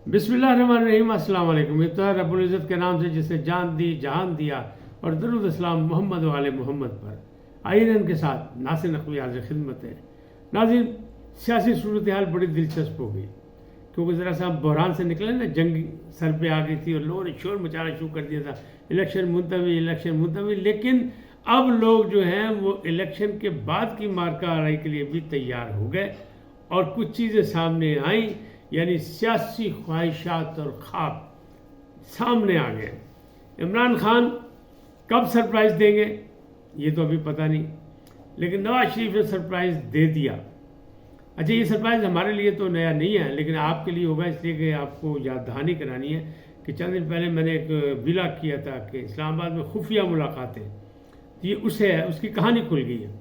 بسم اللہ الرحمن الرحیم۔ السلام علیکم۔ ابتدا رب العزت کے نام سے جس نے جان دی جہان دیا، اور درود اسلام محمد و آل محمد پر۔ آئین ان کے ساتھ ناصر نقوی عرض خدمت ہے۔ ناظرین، سیاسی صورتحال بڑی دلچسپ ہو گئی، کیونکہ ذرا سا ہم بحران سے نکلے نا، جنگ سر پہ آ گئی تھی اور لوگوں نے شور مچانا شروع کر دیا تھا، الیکشن ملتوی، لیکن اب لوگ جو ہیں وہ الیکشن کے بعد کی مارکہ آرائی کے لیے بھی تیار ہو گئے، اور کچھ چیزیں سامنے آئیں، یعنی سیاسی خواہشات اور خواب سامنے آ گئے۔ عمران خان کب سرپرائز دیں گے یہ تو ابھی پتہ نہیں، لیکن نواز شریف نے سرپرائز دے دیا۔ اچھا، یہ سرپرائز ہمارے لیے تو نیا نہیں ہے، لیکن آپ کے لیے ہوگا، اس لیے کہ آپ کو یاد دہانی کرانی ہے کہ چند دن پہلے میں نے ایک ولاگ کیا تھا کہ اسلام آباد میں خفیہ ملاقاتیں، یہ اسے ہے، اس کی کہانی کھل گئی ہے۔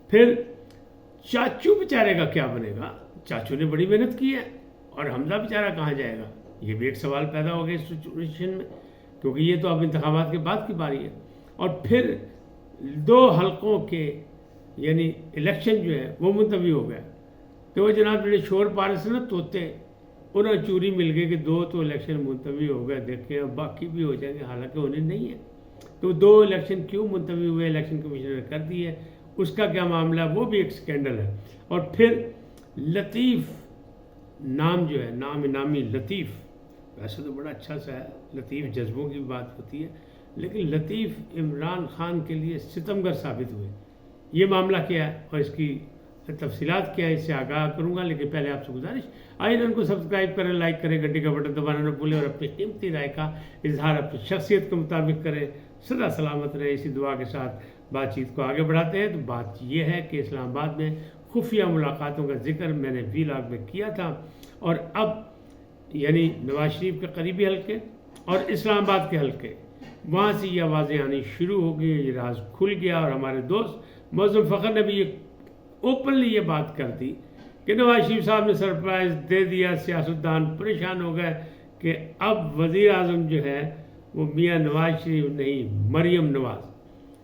پھر چاچو بیچارے کا کیا بنے گا؟ چاچو نے بڑی محنت کی ہے، اور حمزہ بیچارہ کہاں جائے گا؟ یہ بھی ایک سوال پیدا ہو گیا اس سچویشن میں، کیونکہ یہ تو اب انتخابات کے بعد کی باری ہے۔ اور پھر 2 حلقوں کے یعنی الیکشن جو ہے وہ ملتوی ہو گیا، تو وہ جناب جڑے شور پارے سے نا طوطے، انہیں چوری مل گئی کہ 2 تو الیکشن ملتوی ہو گئے، دیکھیں اب باقی بھی ہو جائیں گے، حالانکہ ہونے نہیں ہے۔ تو 2 الیکشن کیوں ملتوی ہوئے؟ الیکشن کمیشن نے کر دی ہے، اس کا کیا معاملہ ہے؟ وہ بھی ایک سکینڈل ہے۔ اور پھر لطیف نام جو ہے، نامی لطیف، ویسے تو بڑا اچھا سا ہے، لطیف جذبوں کی بات ہوتی ہے، لیکن لطیف عمران خان کے لیے ستمگر ثابت ہوئے۔ یہ معاملہ کیا ہے اور اس کی تفصیلات کیا ہے، اس سے آگاہ کروں گا، لیکن پہلے آپ سے گزارش، آئیے ان کو سبسکرائب کریں، لائک کریں، گھنٹی کا بٹن دبانا نہ بھولیں، اور اپنی قیمتی رائے کا اظہار اپنی شخصیت کے مطابق کریں۔ سدا سلامت رہے، اسی دعا کے ساتھ بات چیت کو آگے بڑھاتے ہیں۔ تو بات یہ ہے کہ اسلام آباد میں خفیہ ملاقاتوں کا ذکر میں نے ولاگ میں کیا تھا، اور اب یعنی نواز شریف کے قریبی حلقے اور اسلام آباد کے حلقے، وہاں سے یہ آوازیں آنی شروع ہو گئی، یہ راز کھل گیا، اور ہمارے دوست معظم فخر نے بھی یہ اوپنلی یہ بات کر دی کہ نواز شریف صاحب نے سرپرائز دے دیا۔ سیاستدان پریشان ہو گئے کہ اب وزیر اعظم جو ہے وہ میاں نواز شریف نہیں، مریم نواز،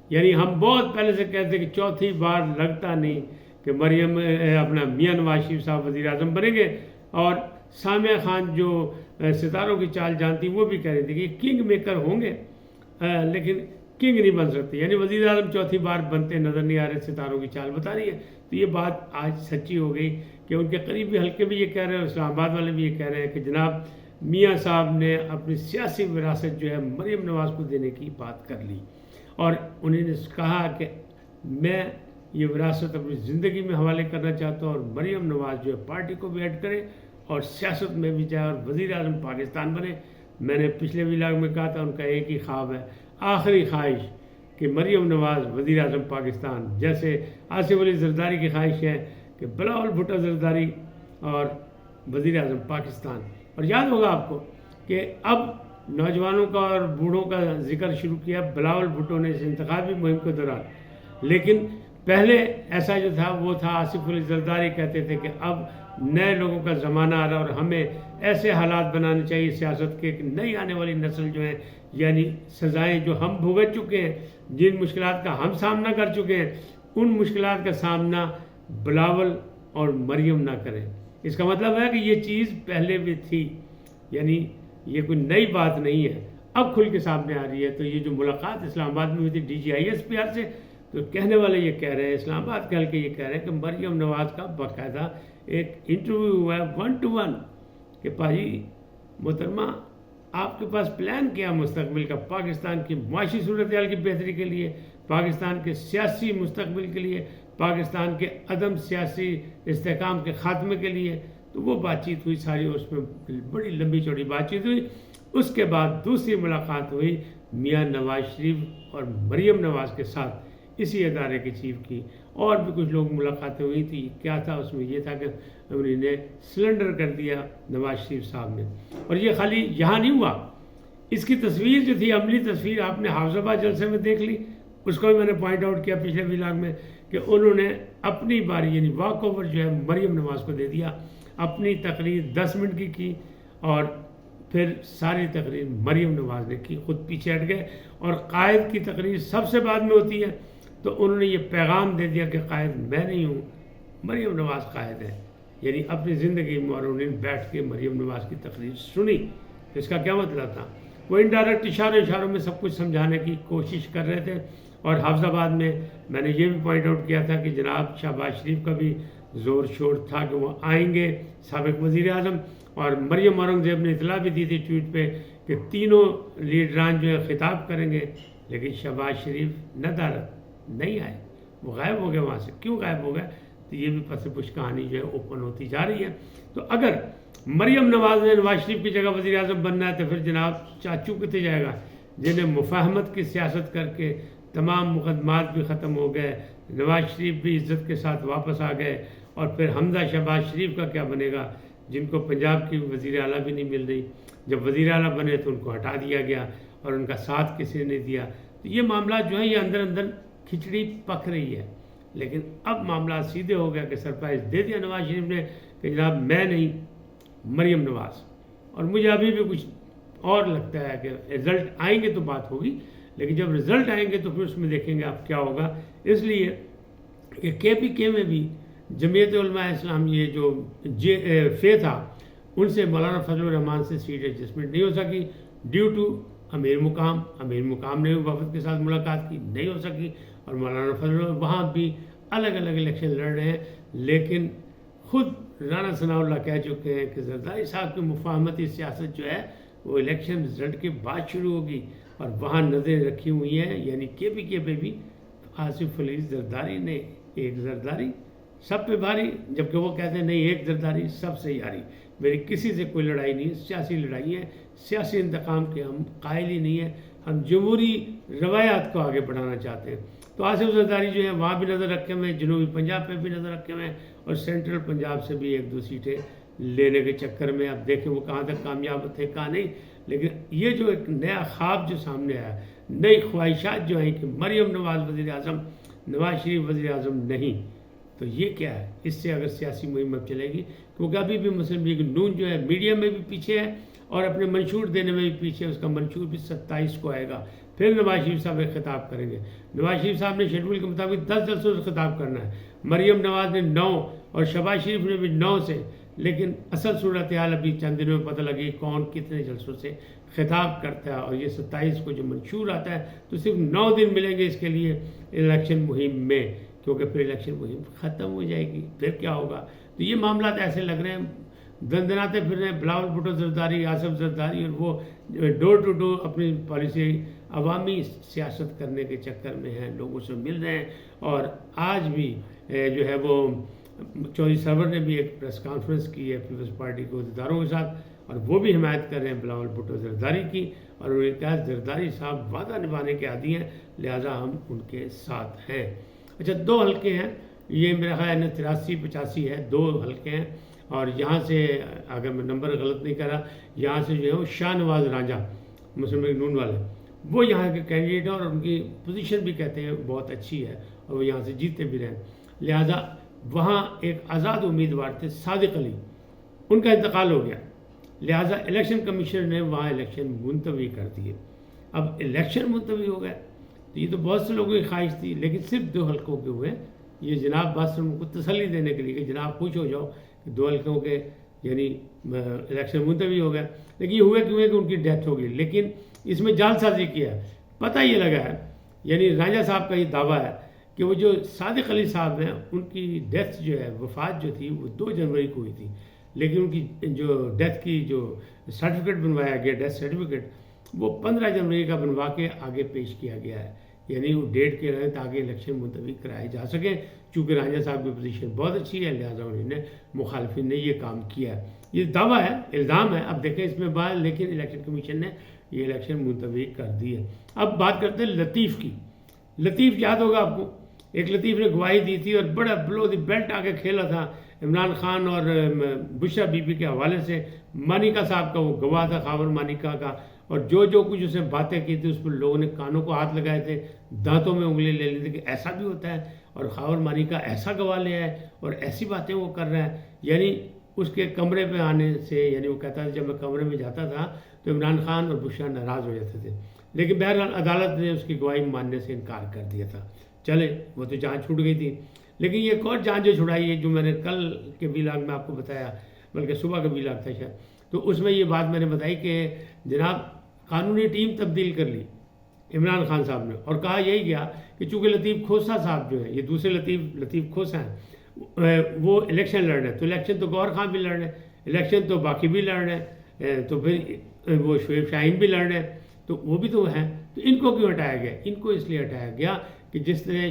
یعنی ہم بہت پہلے سے کہتے کہ چوتھی بار لگتا نہیں کہ مریم اپنا میاں نواز شریف صاحب وزیر اعظم بنیں گے، اور سامعہ خان جو ستاروں کی چال جانتی وہ بھی کہہ رہی تھی کہ یہ کنگ میکر ہوں گے، لیکن کنگ نہیں بن سکتے، یعنی وزیر اعظم چوتھی بار بنتے نظر نہیں آ رہے، ستاروں کی چال بتا رہی ہے۔ تو یہ بات آج سچی ہو گئی کہ ان کے قریبی حلقے بھی یہ کہہ رہے ہیں، اسلام آباد والے بھی یہ کہہ رہے ہیں کہ جناب میاں صاحب نے اپنی سیاسی وراثت جو ہے مریم نواز کو دینے کی بات کر لی، اور انہوں نے کہا کہ میں یہ وراثت اپنی زندگی میں حوالے کرنا چاہتا ہوں، اور مریم نواز جو ہے پارٹی کو بھی ایڈ کرے اور سیاست میں بھی جائے اور وزیر اعظم پاکستان بنے۔ میں نے پچھلے ولاگ میں کہا تھا ان کا ایک ہی خواب ہے، آخری خواہش، کہ مریم نواز وزیر اعظم پاکستان، جیسے آصف علی زرداری کی خواہش ہے کہ بلاول بھٹو زرداری اور وزیر اعظم پاکستان۔ اور یاد ہوگا آپ کو کہ اب نوجوانوں کا اور بوڑھوں کا ذکر شروع کیا بلاول بھٹو نے اس انتخابی مہم کے دوران، لیکن پہلے ایسا جو تھا وہ تھا آصف علی زرداری کہتے تھے کہ اب نئے لوگوں کا زمانہ آ رہا ہے، اور ہمیں ایسے حالات بنانے چاہیے سیاست کے کہ نئی آنے والی نسل جو ہے، یعنی سزائیں جو ہم بھگت چکے ہیں، جن مشکلات کا ہم سامنا کر چکے ہیں، ان مشکلات کا سامنا بلاول اور مریم نہ کریں۔ اس کا مطلب ہے کہ یہ چیز پہلے بھی تھی، یعنی یہ کوئی نئی بات نہیں ہے، اب کھل کے سامنے آ رہی ہے۔ تو یہ جو ملاقات اسلام آباد میں ہوئی تھی DGISPR سے، تو کہنے والے یہ کہہ رہے ہیں، اسلام آباد کے حلقے یہ کہہ رہے ہیں کہ مریم نواز کا باقاعدہ ایک انٹرویو ہوا ہے 1 to 1 کہ پاجی محترمہ آپ کے پاس پلان کیا مستقبل کا، پاکستان کی معاشی صورتحال کی بہتری کے لیے، پاکستان کے سیاسی مستقبل کے لیے، پاکستان کے عدم سیاسی استحکام کے خاتمے کے لیے۔ تو وہ بات چیت ہوئی ساری، اس میں بڑی لمبی چوڑی بات چیت ہوئی۔ اس کے بعد دوسری ملاقات ہوئی میاں نواز شریف اور مریم نواز کے ساتھ، اسی ادارے کے چیف کی، اور بھی کچھ لوگ ملاقاتیں ہوئی تھی۔ کیا تھا اس میں؟ یہ تھا کہ انہوں نے سلنڈر کر دیا نواز شریف صاحب نے۔ اور یہ خالی یہاں نہیں ہوا، اس کی تصویر جو تھی، عملی تصویر آپ نے حافظ آباد جلسے میں دیکھ لی، اس کو بھی میں نے پوائنٹ آؤٹ کیا پچھلے ولاگ میں کہ انہوں نے اپنی باری یعنی واک اوور جو ہے مریم نواز کو دے دیا، اپنی تقریر 10 منٹ کی، اور پھر ساری تقریر مریم نواز نے کی، خود پیچھے ہٹ گئے، اور قائد کی تقریر سب سے بعد میں ہوتی ہے، تو انہوں نے یہ پیغام دے دیا کہ قائد میں نہیں ہوں، مریم نواز قائد ہے۔ یعنی اپنی زندگی میں اور انہوں نے بیٹھ کے مریم نواز کی تقریر سنی. اس کا کیا مطلب تھا؟ وہ انڈائریکٹ اشاروں میں سب کچھ سمجھانے کی کوشش کر رہے تھے. اور حافظ آباد میں نے یہ بھی پوائنٹ آؤٹ کیا تھا کہ جناب شہباز شریف کا بھی زور شور تھا کہ وہ آئیں گے، سابق وزیر اعظم. اور مریم اورنگزیب نے اطلاع بھی دی تھی ٹویٹ پہ کہ تینوں لیڈران جو ہے خطاب کریں گے، لیکن شہباز شریف ندارت نہیں آئے، وہ غائب ہو گئے وہاں سے. کیوں غائب ہو گئے؟ تو یہ بھی پس پش کہانی جو ہے اوپن ہوتی جا رہی ہے. تو اگر مریم نواز نے نواز شریف کی جگہ وزیر اعظم بننا ہے تو پھر جناب چاچو کتے جائے گا، جنہیں مفاہمت کی سیاست کر کے تمام مقدمات بھی ختم ہو گئے، نواز شریف بھی عزت کے ساتھ واپس آ گئے. اور پھر حمزہ شہباز شریف کا کیا بنے گا، جن کو پنجاب کی وزیر اعلیٰ بھی نہیں مل رہی. جب وزیر اعلیٰ بنے تو ان کو ہٹا دیا گیا اور ان کا ساتھ کسی نے نہیں دیا. تو یہ معاملات جو ہیں یہ اندر کھچڑی پک رہی ہے. لیکن اب معاملات سیدھے ہو گیا کہ سرپرائز دے دیا نواز شریف نے کہ جناب میں نہیں، مریم نواز. اور مجھے ابھی بھی کچھ اور لگتا ہے کہ رزلٹ آئیں گے تو بات ہوگی، لیکن جب رزلٹ آئیں گے تو پھر اس میں دیکھیں گے آپ کیا ہوگا. اس لیے کہ KPK میں بھی جمعیت علماء اسلام یہ جو فے تھا ان سے مولانا فضل الرحمان سے سیٹ ایڈجسٹمنٹ نہیں ہو سکی ڈیو ٹو امیر مقام نے وفد کے ساتھ ملاقات کی، نہیں ہو سکی. اور مولانا فضل وہاں بھی الگ الیکشن لڑ رہے ہیں. لیکن خود رانا ثناء اللہ کہہ چکے ہیں کہ زرداری صاحب کی مفاہمتی سیاست جو ہے وہ الیکشن رزلٹ کے بعد شروع ہوگی. اور وہاں نظریں رکھی ہوئی ہیں، یعنی KPK پہ بھی آصف علی زرداری نے ایک زرداری سب پہ بھاری، جبکہ وہ کہتے ہیں نہیں ایک زرداری سب سے یاری. میری کسی سے کوئی لڑائی نہیں، سیاسی لڑائی ہے، سیاسی انتقام کے ہم قائل ہی نہیں ہیں، ہم جمہوری روایات کو آگے بڑھانا چاہتے ہیں. تو آصف زرداری جو ہے وہاں بھی نظر رکھے ہوئے ہیں، جنوبی پنجاب پہ بھی نظر رکھے ہوئے ہیں، اور سینٹرل پنجاب سے بھی 1-2 سیٹیں لینے کے چکر میں. اب دیکھیں وہ کہاں تک کامیاب تھے کہاں نہیں. لیکن یہ جو ایک نیا خواب جو سامنے آیا، نئی خواہشات جو ہیں کہ مریم نواز وزیر اعظم، نواز شریف وزیر اعظم نہیں، تو یہ کیا ہے؟ اس سے اگر سیاسی مہم اب چلے گی، کیونکہ ابھی بھی مسلم لیگ نون جو ہے میڈیا میں بھی پیچھے ہے اور اپنے منشور دینے میں بھی پیچھے ہے. اس کا منشور بھی 27 کو آئے گا. پھر نواز شریف صاحب ایک خطاب کریں گے. نواز شریف صاحب نے شیڈول کے مطابق 10 جلسوں سے خطاب کرنا ہے، مریم نواز نے 9 اور شہباز شریف نے بھی 9 سے. لیکن اصل صورتحال ابھی چند دنوں میں پتہ لگی کون کتنے جلسوں سے خطاب کرتا ہے. اور یہ 27 کو جو منشور آتا ہے تو صرف 9 دن ملیں گے اس کے لیے الیکشن مہم میں، کیونکہ پھر الیکشن مہم ختم ہو جائے گی. پھر کیا ہوگا؟ تو یہ معاملات ایسے لگ رہے ہیں دندناتے پھر رہے ہیں. بلاول بھٹو زرداری، آصف زرداری، اور وہ ڈور ٹو ڈور اپنی پالیسی عوامی سیاست کرنے کے چکر میں ہیں، لوگوں سے مل رہے ہیں. اور آج بھی جو ہے وہ چودھری سرور نے بھی ایک پریس کانفرنس کی ہے پیپلز پارٹی کے عہدیداروں کے ساتھ، اور وہ بھی حمایت کر رہے ہیں بلاول بھٹو زرداری کی. اور انہوں نے کہا زرداری صاحب وعدہ نبھانے کے عادی ہیں، لہٰذا ہم ان کے ساتھ ہیں. اچھا 2 حلقے ہیں، یہ میرا خیال ہے 83-85 ہے، 2 حلقے ہیں. اور یہاں سے اگر میں نمبر غلط نہیں کرا، یہاں سے جو ہے وہ شاہ نواز رانجھا مسلم لیگ نون والے وہ یہاں کے کینڈیڈیٹ ہیں، اور ان کی پوزیشن بھی کہتے ہیں بہت اچھی ہے اور وہ یہاں سے جیتے بھی رہے. لہٰذا وہاں ایک آزاد امیدوار تھے صادق علی، ان کا انتقال ہو گیا، لہٰذا الیکشن کمیشن نے وہاں الیکشن ملتوی کر دیے. اب الیکشن ملتوی ہو گئے تو یہ تو بہت سے لوگوں کی خواہش تھی، لیکن صرف 2 حلقوں کے ہوئے. یہ جناب بات سے ان کو تسلی دینے کے لیے کہ جناب خوش ہو جاؤ کہ 2 حلقوں کے یعنی الیکشن ملتوی ہو گئے. لیکن یہ ہوئے کیوں ہے کہ ان کی ڈیتھ ہو گئی. لیکن اس میں جعل سازی کیا ہے، پتہ یہ لگا ہے، یعنی رانجھا صاحب کا یہ دعویٰ ہے کہ وہ جو صادق علی صاحب ہیں ان کی ڈیتھ جو ہے، وفات جو تھی وہ 2 جنوری کو ہوئی تھی. لیکن ان کی جو ڈیتھ کی جو سرٹیفکیٹ بنوایا گیا، ڈیتھ سرٹیفکیٹ، وہ 15 جنوری کا بنوا کے آگے پیش کیا گیا ہے. یعنی وہ ڈیٹ کے رہے تاکہ الیکشن ملتوی کرائے جا سکیں. چونکہ رانجھا صاحب کی پوزیشن بہت اچھی ہے، لہٰذا انہوں نے مخالفین نے یہ کام کیا ہے. یہ دعویٰ ہے، الزام ہے، اب دیکھیں اس میں بات. لیکن الیکشن کمیشن نے یہ الیکشن ملتوی کر دی ہے. اب بات کرتے ہیں لطیف کی. لطیف یاد ہوگا آپ کو، ایک لطیف نے گواہی دی تھی اور بڑا بلو دی بیلٹ آ کے کھیلا تھا عمران خان اور بشرا بی بی کے حوالے سے. مانیکا صاحب کا وہ گواہ تھا، خاور مانیکا کا، اور جو کچھ اسے باتیں کی تھی اس پر لوگوں نے کانوں کو ہاتھ لگائے تھے، دانتوں میں انگلی لے لی تھی کہ ایسا بھی ہوتا ہے، اور خاور مانیکا ایسا گواہ لے آئے اور ایسی باتیں وہ کر رہا ہے. یعنی اس کے کمرے پہ آنے سے، یعنی وہ کہتا تھا جب میں کمرے میں جاتا تھا تو عمران خان اور بشرا ناراض ہو جاتے تھے. لیکن بہرحال عدالت نے اس کی گواہی ماننے سے انکار کر دیا تھا. چلے وہ تو جان چھوٹ گئی تھی. لیکن یہ ایک اور جان جو چھڑائی ہے، جو میں نے کل کے ویلاگ میں آپ کو بتایا، بلکہ صبح کا ویلاگ تھا شاید، تو اس میں یہ بات میں نے بتائی کہ جناب قانونی ٹیم تبدیل کر لی عمران خان صاحب نے، اور کہا یہی گیا کہ چونکہ لطیف کھوسہ صاحب جو ہیں، یہ دوسرے لطیف کھوسہ ہیں، وہ الیکشن لڑ رہے ہیں، تو الیکشن تو گور خان بھی لڑ رہے ہیں، الیکشن تو باقی بھی لڑ رہے ہیں، تو پھر وہ شعیب شاہین بھی لڑ رہے ہیں، تو وہ بھی تو ہیں، تو ان کو کیوں ہٹایا گیا؟ ان کو اس لیے ہٹایا گیا کہ جس طرح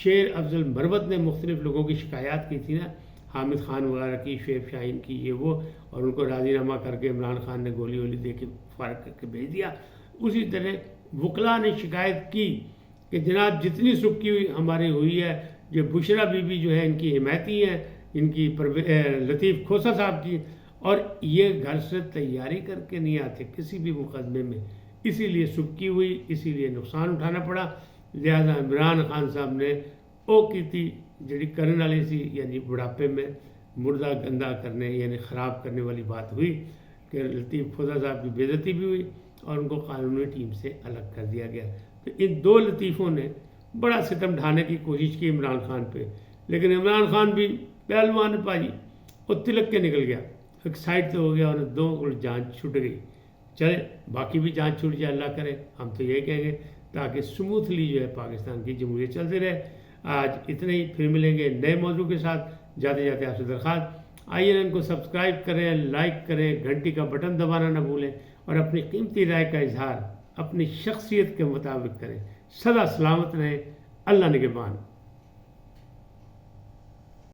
شیر افضل مروت نے مختلف لوگوں کی شکایات کی تھی نا، حامد خان وغیرہ کی، شعیب شاہین کی، یہ وہ، اور ان کو راضی نامہ کر کے عمران خان نے گولی وولی دے کے فارغ کر کے بھیج دیا، اسی طرح وکلاء نے شکایت کی کہ جناب جتنی سکی ہوئی ہماری ہوئی ہے، یہ بشرا بی بی جو ہے ان کی حمایتی ہیں، ان کی لطیف کھوسہ صاحب کی، اور یہ گھر سے تیاری کر کے نہیں آتے کسی بھی مقدمے میں، اسی لیے سکی ہوئی، اسی لیے نقصان اٹھانا پڑا، لہذا عمران خان صاحب نے او کی تھی جڑی کرنے والی سی، یعنی بڑھاپے میں مردہ گندہ کرنے، یعنی خراب کرنے والی بات ہوئی کہ لطیف کھوسہ صاحب کی بے عزتی بھی ہوئی اور ان کو قانونی ٹیم سے الگ کر دیا گیا۔ تو ان دو لطیفوں نے بڑا ستم ڈھانے کی کوشش کی عمران خان پہ، لیکن عمران خان بھی پہلوان پاجی وہ تلک کے نکل گیا، ایک سائڈ سے ہو گیا، اور دو جان چھٹ گئی۔ چلے باقی بھی جان چھوٹ جائے، اللہ کرے، ہم تو یہی کہیں گے، تاکہ سموتھلی جو ہے پاکستان کی جمہوریت چلتے رہے۔ آج اتنے ہی، پھر ملیں گے نئے موضوع کے ساتھ۔ جاتے جاتے آپ سے درخواست، آئیے ان کو سبسکرائب کریں، لائک کریں، گھنٹی کا بٹن دبانا نہ بھولیں، اور اپنی قیمتی رائے کا اظہار اپنی شخصیت کے مطابق کریں۔ سدا سلامت رہیں، اللہ نگہبان۔